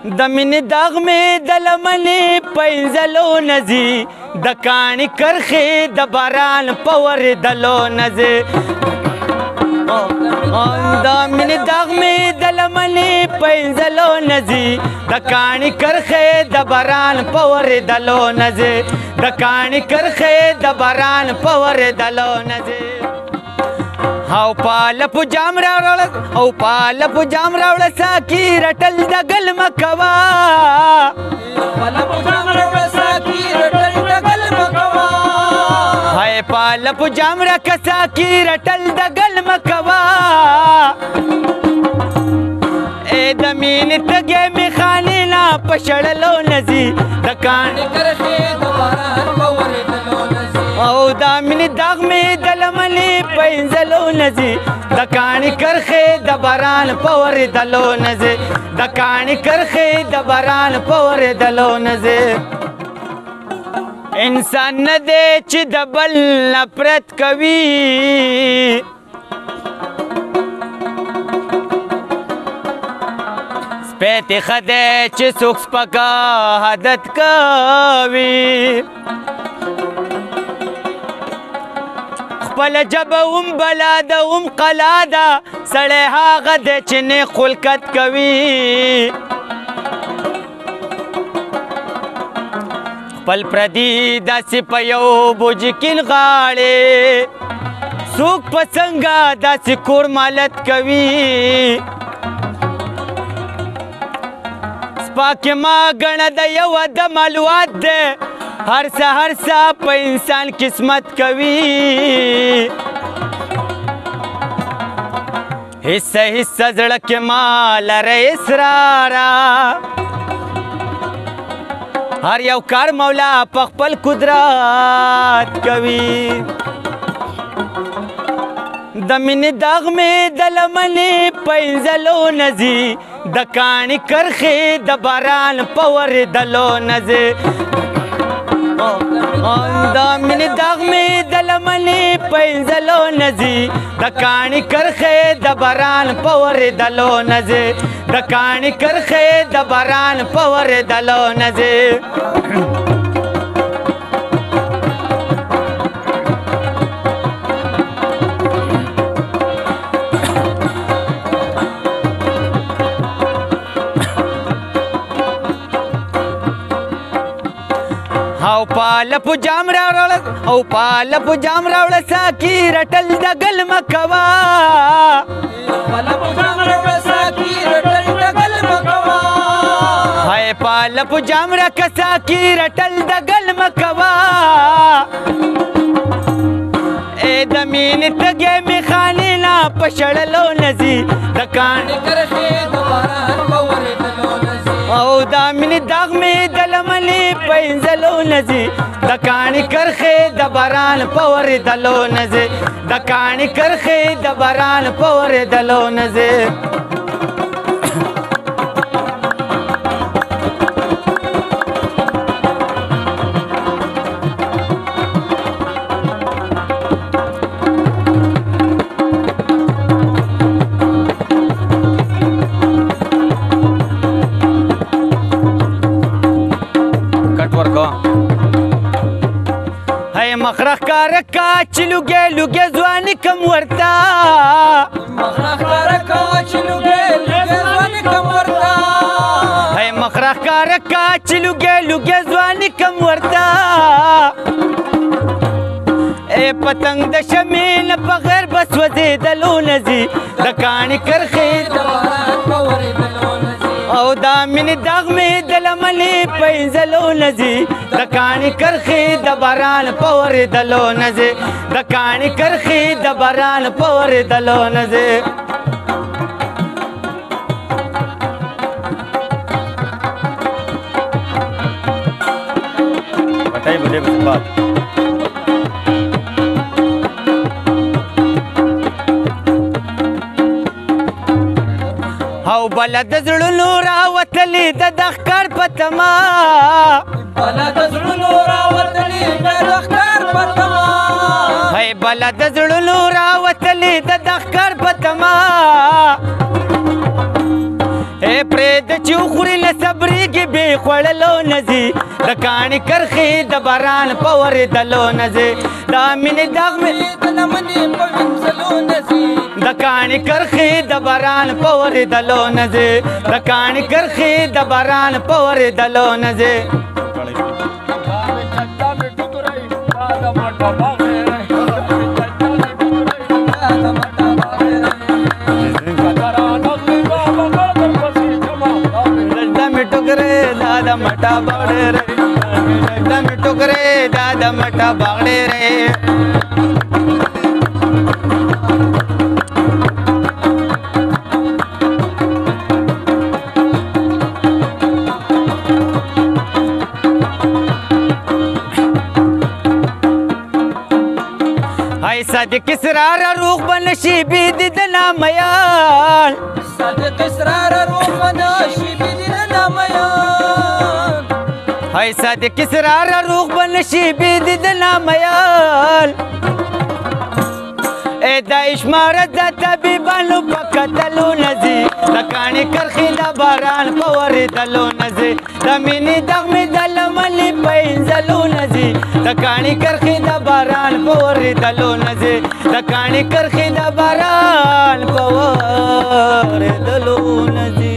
د مینې داغ مې د لمنې پنځلو نځي د کاڼي کرښې د باران په ورېدلو نځي د مینې داغ مې د لمنې پنځلو نځي د کاڼي کرښې د باران په ورېدلو نځي د کاڼي کرښې د باران په ورېدلو نځي او پاله په جام راوړل او پاله په جام راوړل ساقي رټل د ګل مکوا پاله په جام راوړل ساقي رټل د ګل مکوا هاي پاله په جام راکړل ساقي رټل د ګل مکوا اے د مینې تګې مې خانې لا پشړلو نځي د کاڼي کرښې د باران په ورېدلو نځي او د مینې داغ مې د لمنې پنځلو نځي د کاڼي کرښې د باران په ورېدلو نځي د کاڼي کرښې د باران په ورېدلو نځي انسان نه دی چې د بل نفرت کوي سپی ښه دی چې څوک سپکه عادت کوي خپله ژبه هم بلا ده هم قلا ده سړی هغه دی چې نیک خلقت کوي خپل پردي داسې په یو بوجکین غاړې څوک په څنګه داسې کور مالت کوي سپا کې ما ګڼه د یو د معلومات دی هر څه په انسان قسمت کوي حصه زړه کې ما لره اسرارا هر یو کار مولا په خپل قدرت کوي د مینې داغ مې د لمنې پنځلو نځي د کاڼي کرښې د باران په ورېدلو نځي د مینې داغ مې د لمنې پنځلو نځي د کاڼي کرښې د باران په ورېدلو نځي د کاڼي کرښې د باران په ورېدلو نځي او پاله په جام راوړل او پاله په جام راوړل ساقي رټل د ګل مکوا پاله په جام راوړل ساقي رټل د ګل مکوا هاي پاله په جام راکړل ساقي رټل د ګل مکوا اے د مینې تګې مې خانې لا پشړلو نځي د کاڼي کرښې د باران په ورېدلو نځي او د مینې داغ مې د لمنې پنځلو نځي د کاڼي کرښې د باران په ورېدلو نځي د کاڼي کرښې د باران په ورېدلو نځي مخرخ کارکا چې لوګې ځواني کم ورته مخرخ کارکا چې لوګې ځواني کم ورته هی مخرخ کارکا چې لوګې ځواني کم ورته اے پتنګ د شمې نه بغیر بس وځېدلو نځي د کاڼي کرښې د باران په ورېدلو نځي او د مینې داغ مې د لمنې پنځلو نځي د کاڼي کرښې د باران په ورېدلو نځي د کاڼي کرښې د باران په ورېدلو نځي پټای بده بات او بلد زړونو راوتلې د ښکار په تما بلد زړونو راوتلې د ښکار په تما هی بلد زړونو راوتلې د ښکار په تما اے پرې د چوخوري نه صبرېږي بې خوړلو نه ځي د کاڼي کرښې د باران په ورېدلو نه ځي د مینې داغ مې د لمنې په وینځلو نه ځي د کاڼي کرښې د باران په ورېدلو نه ځي د کاڼي کرښې د باران په ورېدلو نه ځي दादा मटा बागड़े रे दम टुकरे दादा मटा बागड़े रे ऐसा दे किसरार रूख बनशी बीद नामयाल صدق اسرار روح بنشي بدنا ميال ऐसा दे किसरार रूख बनशी बीद नामयाल ए दाइश मारत तबीबानु पकतलू नजी लकाणी करखी दा बारान पवरी दलो नजी दमिनी दगमी दलमली पैंजलू नजी लकाणी करखी दा बारान पवरी दलो नजी लकाणी करखी दा बारान पवरी दलो नजी